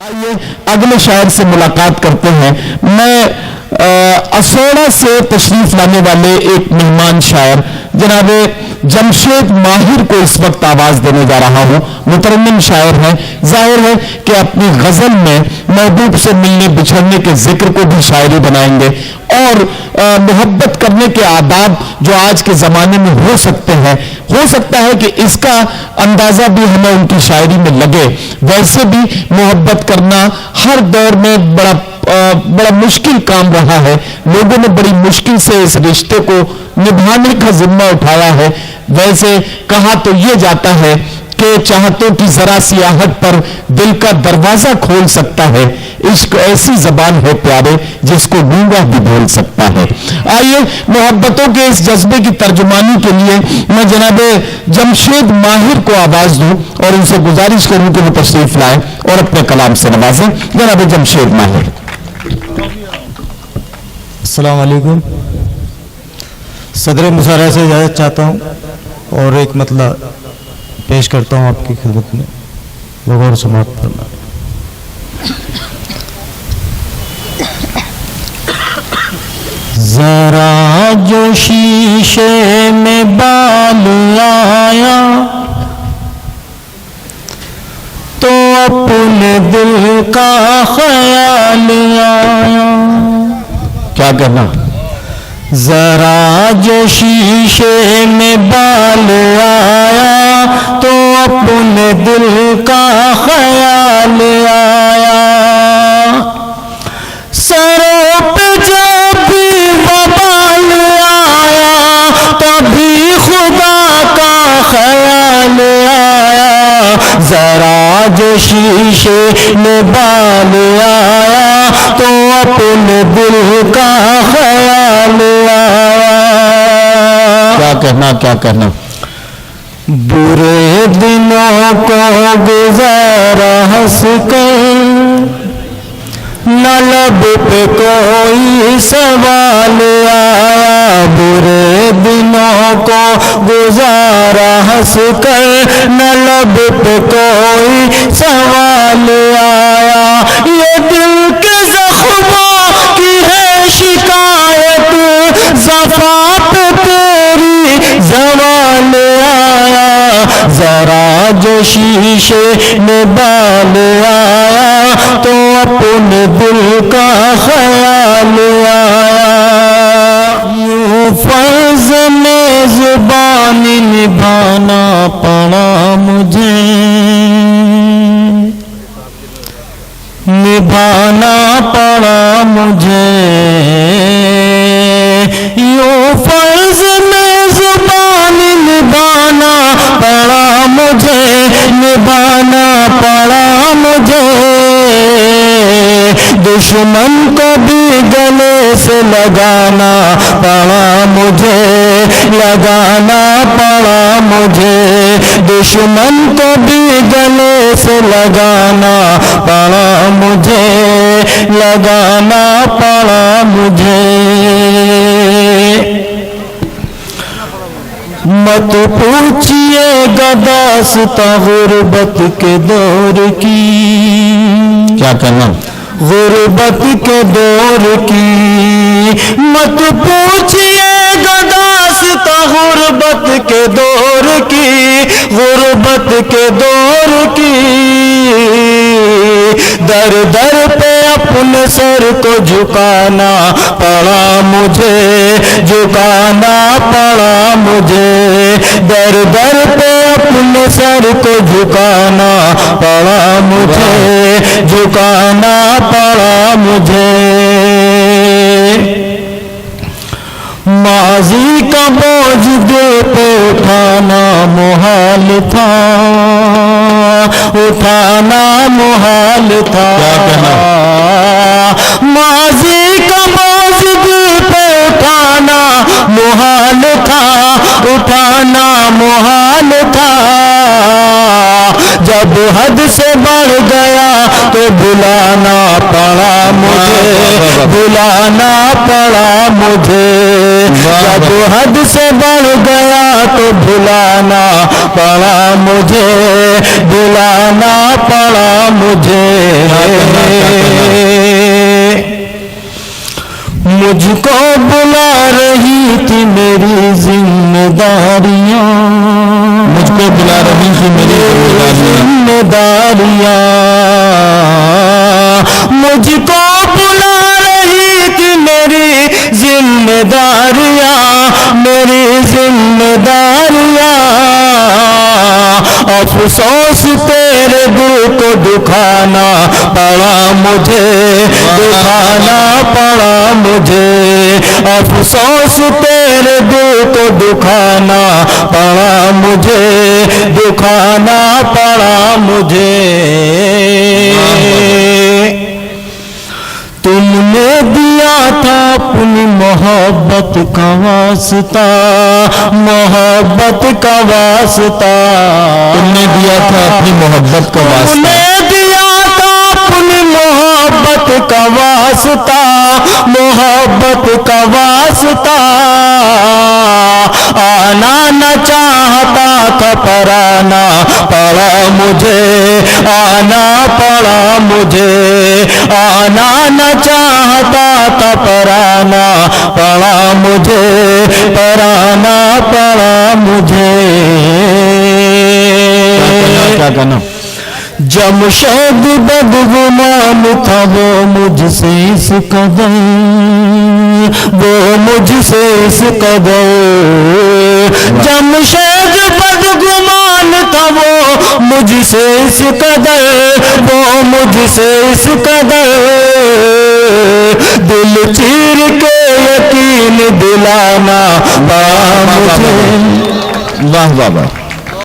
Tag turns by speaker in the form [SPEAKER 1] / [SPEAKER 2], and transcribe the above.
[SPEAKER 1] آئیے اگلے شاعر سے ملاقات کرتے ہیں. میں اسوڑا سے تشریف لانے والے ایک مہمان شاعر جناب جمشید ماہر کو اس وقت آواز دینے جا رہا ہوں. مترنم شاعر ہیں. ظاہر ہے کہ اپنی غزل میں محبوب سے ملنے بچھڑنے کے ذکر کو بھی شاعری بنائیں گے اور محبت کرنے کے آداب جو آج کے زمانے میں ہو سکتے ہیں، ہو سکتا ہے کہ اس کا اندازہ بھی ہمیں ان کی شاعری میں لگے. ویسے بھی محبت کرنا ہر دور میں بڑا مشکل کام رہا ہے. لوگوں نے بڑی مشکل سے اس رشتے کو نبھانے کا ذمہ اٹھایا ہے. ویسے کہا تو یہ جاتا ہے کہ چاہتوں کی ذرا سیاحت پر دل کا دروازہ کھول سکتا ہے. عشق ایسی زبان ہے پیارے جس کو گونگا بھی بول سکتا ہے. آئیے محبتوں کے اس جذبے کی ترجمانی کے لیے میں جناب جمشید ماہر کو آواز دوں اور ان سے گزارش کروں کہ وہ تشریف لائیں اور اپنے کلام سے نوازیں. جناب جمشید ماہر.
[SPEAKER 2] السلام علیکم. صدر مشاعرہ سے اجازت چاہتا ہوں اور ایک مطلب پیش کرتا ہوں آپ کی خدمت میں. غور سماعت فرمائیں. ذرا جو شیشے میں بال آیا تو اپنے دل کا خیال آیا.
[SPEAKER 1] کیا کہنا؟
[SPEAKER 2] ذرا جو شیشے میں بال آیا تو اپنے دل کا خیال آیا. سروں پہ جب بھی وبال آیا تبھی خدا کا خیال آیا. ذرا جو شیشے میں بال آیا تو اپنے دل کا خیال آیا.
[SPEAKER 1] کیا کہنا؟
[SPEAKER 2] برے دنوں کو گزارا ہنس کر نہ لب پہ کوئی سوال آیا. برے دنوں کو گزارا ہنس کر نہ لب پہ کوئی سوال آیا. یہ دل کے زخموں کی ہے شکایت صفا پہ تیری زوال آیا. ذرا جو شیشے میں بال آیا تو اپنے دل کا خیال آیا. یوں فرض میں زبان نبھانا پڑا مجھے، نبھانا پڑا مجھے. یوں فرض میں زبان نبھانا پڑا مجھے، نبھانا پڑا مجھے. دشمن کو بھی گلے سے لگانا پڑا مجھے، لگانا پڑا مجھے. دشمن کو بھی گلے سے لگانا پڑا مجھے، لگانا پڑا مجھے. مت پوچھئے گداستہ غربت کے دور کی.
[SPEAKER 1] کیا کہنا؟
[SPEAKER 2] غربت کے دور کی. مت پوچھئے گداستہ غربت کے دور کی، غربت کے دور کی. در در پہ اپنے سر کو جھکانا پڑا مجھے، جھکانا پڑا مجھے. در در پہ اپنے سر کو جھکانا پڑا مجھے، جھکانا پڑا مجھے. ماضی کا بوجھ دل پہ اٹھانا محال تھا، اٹھانا محال تھا. ماضی کا بوجھ دل پہ اٹھانا محال تھا، اٹھانا محال تھا. جب حد سے بڑھ گیا تو بلانا پڑا مجھے، بلانا پڑا مجھے. جب حد سے بڑھ گیا تو بلانا پڑا مجھے،
[SPEAKER 1] بلانا پڑا مجھے مجھ کو بلا رہی تھی میری ذمہ داریاں مجھ کو بلا رہی تھی میری ذمہ داریاں مجھ کو بلا رہی تھی میری ذمہ داریاں میری ذمہ داریاں افسوس تیرے دل کو دکھانا پڑا مجھے دکھانا پڑا مجھے افسوس تیرے دل کو دکھانا پڑا مجھے دکھانا پڑا مجھے تم نے دیا تھا اپنی محبت کا واسطہ محبت کا واسطہ تم نے دیا تھا اپنی محبت کا واسطہ تم نے دیا تھا اپنی محبت کا واسطہ محبت کا واسطہ آنا نہ چاہتا تھا پر آنا پڑا مجھے آنا پڑا مجھے آنا نہ چاہتا تھا پر آنا پڑا مجھے پر آنا پڑا مجھے کیا کہنا جمشید بدگمان تھا وہ مجھ سے اس قدر وہ مجھ سے اس قدر جمشید بدگمان تھا وہ مجھ سے اس قدر وہ مجھ سے اس قدر دل چیر کے یقین دلانا پڑا مجھے واہ واہ واہ